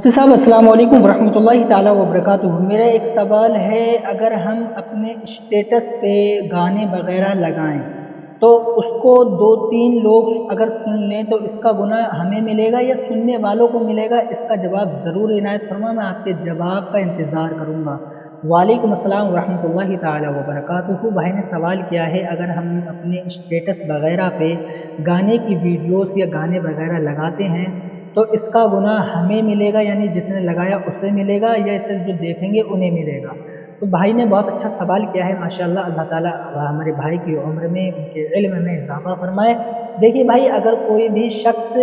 مفتی صاحب السلام علیکم ورحمۃ اللہ تعالیٰ وبرکاتہ۔ میرا ایک سوال ہے، اگر ہم اپنے اسٹیٹس پہ گانے وغیرہ لگائیں تو اس کو دو تین لوگ اگر سن لیں تو اس کا گناہ ہمیں ملے گا یا سننے والوں کو ملے گا؟ اس کا جواب ضرور عنایت فرما، میں آپ کے جواب کا انتظار کروں گا۔ وعلیکم السلام ورحمۃ اللہ تعالیٰ وبرکاتہ۔ بھائی نے سوال کیا ہے، اگر ہم اپنے اسٹیٹس وغیرہ پہ گانے کی ویڈیوز یا گانے وغیرہ لگاتے ہیں تو اس کا گناہ ہمیں ملے گا، یعنی جس نے لگایا اسے ملے گا، یا اسے جو دیکھیں گے انہیں ملے گا؟ تو بھائی نے بہت اچھا سوال کیا ہے، ماشاءاللہ، اللہ تعالیٰ ہمارے بھائی کی عمر میں، ان کے علم میں اضافہ فرمائے۔ دیکھیے بھائی، اگر کوئی بھی شخص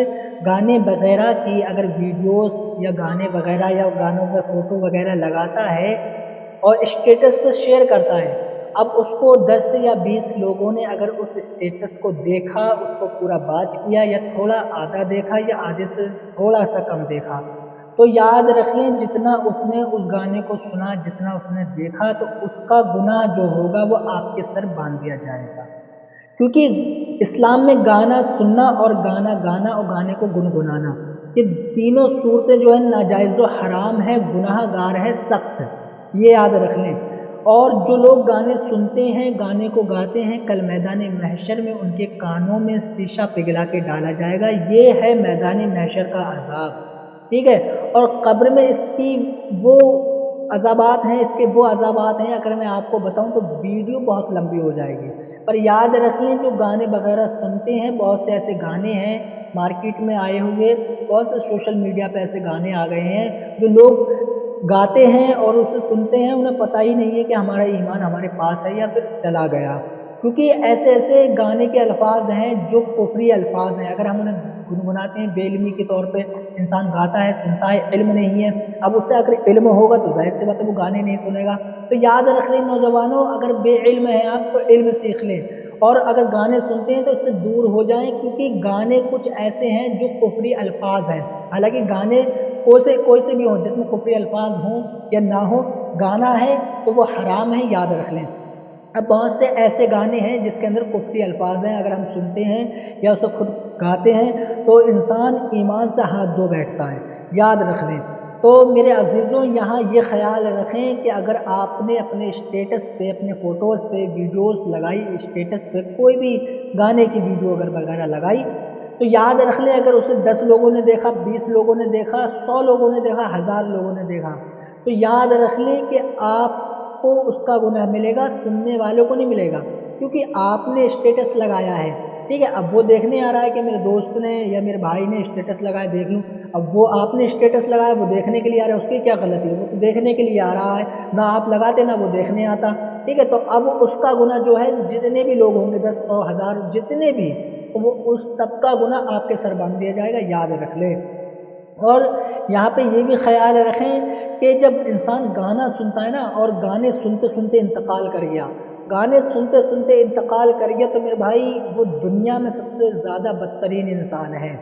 گانے وغیرہ کی اگر ویڈیوز یا گانے وغیرہ یا گانوں میں فوٹو وغیرہ لگاتا ہے اور اسٹیٹس پہ شیئر کرتا ہے، اب اس کو 10 یا 20 لوگوں نے اگر اس اسٹیٹس کو دیکھا، اس کو پورا واچ کیا یا تھوڑا آدھا دیکھا یا آدھے سے تھوڑا سا کم دیکھا، تو یاد رکھ لیں جتنا اس نے اس گانے کو سنا، جتنا اس نے دیکھا، تو اس کا گناہ جو ہوگا وہ آپ کے سر باندھ دیا جائے گا۔ کیونکہ اسلام میں گانا سننا اور گانا گانا اور گانے کو گنگنانا، یہ تینوں صورتیں جو ہے ناجائز و حرام ہے، گناہ گار ہے سخت، یہ یاد رکھ لیں۔ اور جو لوگ گانے سنتے ہیں، گانے کو گاتے ہیں، کل میدان محشر میں ان کے کانوں میں شیشہ پگھلا کے ڈالا جائے گا، یہ ہے میدان محشر کا عذاب، ٹھیک ہے؟ اور قبر میں اس کی وہ عذابات ہیں، اس کے وہ عذابات ہیں، اگر میں آپ کو بتاؤں تو ویڈیو بہت لمبی ہو جائے گی۔ پر یاد رکھ لیں، جو گانے وغیرہ سنتے ہیں، بہت سے ایسے گانے ہیں مارکیٹ میں آئے ہوئے، بہت سے سوشل میڈیا پہ ایسے گانے آ گئے ہیں جو لوگ گاتے ہیں اور اسے سنتے ہیں، انہیں پتہ ہی نہیں ہے کہ ہمارا ایمان ہمارے پاس ہے یا پھر چلا گیا، کیونکہ ایسے ایسے گانے کے الفاظ ہیں جو کفری الفاظ ہیں، اگر ہم انہیں گنگناتے ہیں بے علمی کے طور پہ، انسان گاتا ہے، سنتا ہے، علم نہیں ہے، اب اس سے اگر علم ہوگا تو ظاہر سی بات ہے وہ گانے نہیں سنے گا۔ تو یاد رکھ لیں نوجوانوں، اگر بے علم ہیں آپ تو علم سیکھ لیں، اور اگر گانے سنتے ہیں تو اس سے دور ہو جائیں، کیونکہ گانے کچھ ایسے ہیں جو کفری الفاظ ہیں، حالانکہ گانے کوئی سے بھی ہوں، جس میں کفری الفاظ ہوں یا نہ ہوں، گانا ہے تو وہ حرام ہے، یاد رکھ لیں۔ اب بہت سے ایسے گانے ہیں جس کے اندر کفری الفاظ ہیں، اگر ہم سنتے ہیں یا اسے خود گاتے ہیں تو انسان ایمان سے ہاتھ دھو بیٹھتا ہے، یاد رکھ لیں۔ تو میرے عزیزوں، یہاں یہ خیال رکھیں کہ اگر آپ نے اپنے اسٹیٹس پہ، اپنے فوٹوز پہ ویڈیوز لگائی، اسٹیٹس پہ کوئی بھی گانے کی ویڈیو اگر وغیرہ لگائی، تو یاد رکھ لیں اگر اسے 10 لوگوں نے دیکھا، 20 لوگوں نے دیکھا، 100 لوگوں نے دیکھا، 1000 لوگوں نے دیکھا، تو یاد رکھ لیں کہ آپ کو اس کا گناہ ملے گا، سننے والوں کو نہیں ملے گا، کیونکہ آپ نے اسٹیٹس لگایا ہے، ٹھیک ہے؟ اب وہ دیکھنے آ رہا ہے کہ میرے دوست نے یا میرے بھائی نے اسٹیٹس لگایا، دیکھ لوں۔ اب وہ آپ نے اسٹیٹس لگایا، وہ دیکھنے کے لیے آ رہا ہے، اس کی کیا غلطی ہے؟ وہ تو دیکھنے کے لیے آ رہا ہے، نہ آپ لگاتے نہ وہ دیکھنے آتا، ٹھیک ہے؟ تو اب اس کا گناہ جو ہے، جتنے بھی لوگ ہوں گے، 10 100 1000 جتنے بھی، تو وہ اس سب کا گناہ آپ کے سر باندھ دیا جائے گا، یاد رکھ لیں۔ اور یہاں پہ یہ بھی خیال رکھیں کہ جب انسان گانا سنتا ہے نا، اور گانے سنتے سنتے انتقال کر گیا، گانے سنتے سنتے انتقال کر گیا، تو میرے بھائی وہ دنیا میں سب سے زیادہ بدترین انسان ہے۔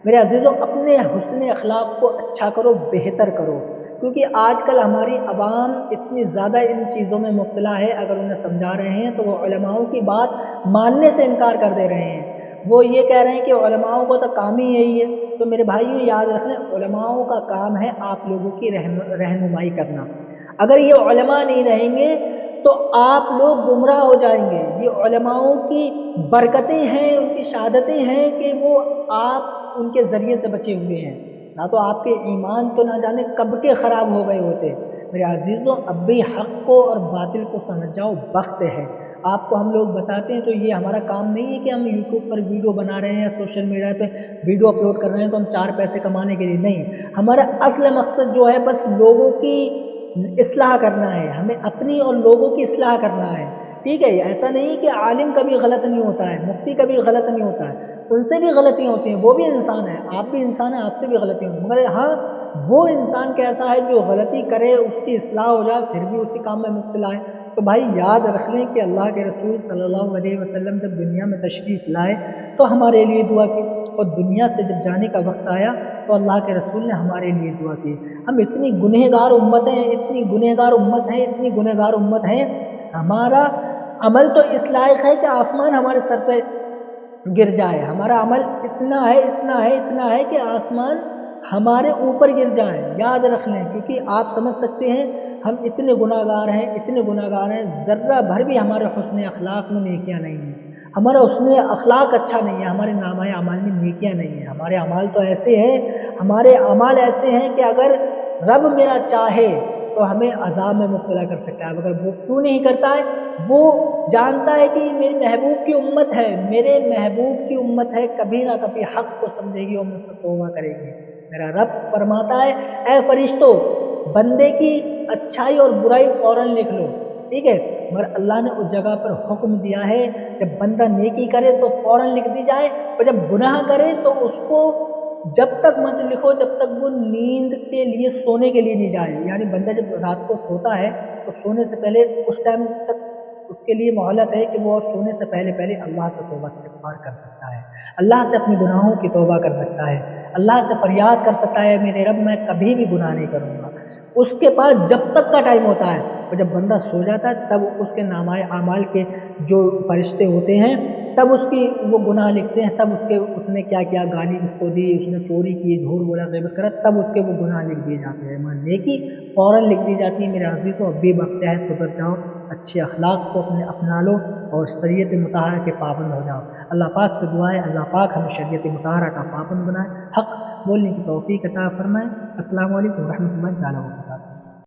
میرے عزیزوں، اپنے حسن اخلاق کو اچھا کرو، بہتر کرو، کیونکہ آج کل ہماری عوام اتنی زیادہ ان چیزوں میں مبتلا ہے، اگر انہیں سمجھا رہے ہیں تو وہ علماؤں کی بات ماننے سے انکار کر دے رہے ہیں، وہ یہ کہہ رہے ہیں کہ علماؤں کو تو کام ہی یہی ہے۔ تو میرے بھائیوں، یاد رکھنا، علماؤں کا کام ہے آپ لوگوں کی رہنمائی کرنا، اگر یہ علماء نہیں رہیں گے تو آپ لوگ گمراہ ہو جائیں گے۔ یہ علماؤں کی برکتیں ہیں، ان کی شہادتیں ہیں کہ وہ آپ ان کے ذریعے سے بچے ہوئے ہیں، نہ تو آپ کے ایمان تو نہ جانے کب کے خراب ہو گئے ہوتے۔ میرے عزیزوں، اب بھی حق کو اور باطل کو سمجھ جاؤ، وقت ہے۔ آپ کو ہم لوگ بتاتے ہیں تو یہ ہمارا کام نہیں ہے کہ ہم یوٹیوب پر ویڈیو بنا رہے ہیں یا سوشل میڈیا پہ ویڈیو اپلوڈ کر رہے ہیں تو ہم 4 پیسے کمانے کے لیے نہیں، ہمارا اصل مقصد جو ہے بس لوگوں کی اصلاح کرنا ہے، ہمیں اپنی اور لوگوں کی اصلاح کرنا ہے، ٹھیک ہے؟ ایسا نہیں کہ عالم کبھی غلط نہیں ہوتا ہے، مفتی کبھی غلط نہیں ہوتا ہے، ان سے بھی غلطیاں ہوتی ہیں، وہ بھی انسان ہے، آپ بھی انسان ہیں، آپ سے بھی غلطیاں ہوتی ہیں، مگر ہاں، وہ انسان کیسا ہے جو غلطی کرے، اس کی اصلاح ہو جائے، پھر بھی اسی کام میں مبتلا ہے۔ تو بھائی یاد رکھ لیں کہ اللہ کے رسول صلی اللہ علیہ وسلم جب دنیا میں تشریف لائے تو ہمارے لیے دعا کی، اور دنیا سے جب جانے کا وقت آیا تو اللہ کے رسول نے ہمارے لیے دعا کی۔ ہم اتنی گنہگار امت ہیں، اتنی گنہگار امت ہیں، اتنی گنہگار امت ہیں، ہمارا عمل تو اس لائق ہے کہ آسمان ہمارے سر پہ گر جائے، ہمارا عمل اتنا ہے، اتنا ہے، اتنا ہے کہ آسمان ہمارے اوپر گر جائیں، یاد رکھ لیں، کیونکہ آپ سمجھ سکتے ہیں ہم اتنے گناہ گار ہیں، اتنے گناہ گار ہیں، ذرہ بھر بھی ہمارے حسن اخلاق میں نیکیاں نہیں ہیں، ہمارا حسن اخلاق اچھا نہیں ہے، ہمارے نامہ اعمال میں نیکیاں نہیں ہیں، ہمارے اعمال تو ایسے ہیں، ہمارے اعمال ایسے ہیں کہ اگر رب میرا چاہے تو ہمیں عذاب میں مبتلا کر سکتا ہے، مگر وہ کیوں نہیں کرتا ہے؟ وہ جانتا ہے کہ میری محبوب کی امت ہے، میرے محبوب کی امت ہے، کبھی نہ کبھی حق کو سمجھے گی اور مجھ سے توبہ کرے گی۔ میرا رب فرماتا ہے اے فرشتوں، بندے کی اچھائی اور برائی فوراً لکھ لو، ٹھیک ہے، مگر اللہ نے اس جگہ پر حکم دیا ہے جب بندہ نیکی کرے تو فوراً لکھ دی جائے، اور جب گناہ کرے تو اس کو جب تک مت لکھو جب تک وہ نیند کے لیے، سونے کے لیے نہیں جائے، یعنی بندہ جب رات کو سوتا ہے تو سونے سے پہلے اس ٹائم تک اس کے لیے مہلت ہے کہ وہ سونے سے پہلے اللہ سے توبہ استغفار کر سکتا ہے، اللہ سے اپنے گناہوں کی توبہ کر سکتا ہے، اللہ سے فریاد کر سکتا ہے میرے رب میں کبھی بھی گناہ نہیں کروں گا۔ اس کے پاس جب تک کا ٹائم ہوتا ہے، اور جب بندہ سو جاتا ہے تب اس کے نامہ اعمال کے جو فرشتے ہوتے ہیں تب اس کی وہ گناہ لکھتے ہیں، تب اس نے کیا کیا، گالی کس کو دی، اس نے چوری کی، جھوٹ بولا، غیبت کرا، تب اس کے وہ گناہ لکھ دیے جاتے ہیں، مگر نیکی فوراً لکھ دی جاتی ہے۔ میرے عزیزوں اب بھی وقت ہے، سدھر جاؤ، اچھے اخلاق کو اپنا لو اور شریعت مطہرہ کے پابند ہو جاؤ۔ اللہ پاک سے دعا ہے اللہ پاک ہمیں شریعت مطہرہ کا پابند بنائے، حق بولنے کی توفیق عطا فرمائے۔ السلام علیکم ورحمۃ اللہ تعالیٰ وبرکاتہ۔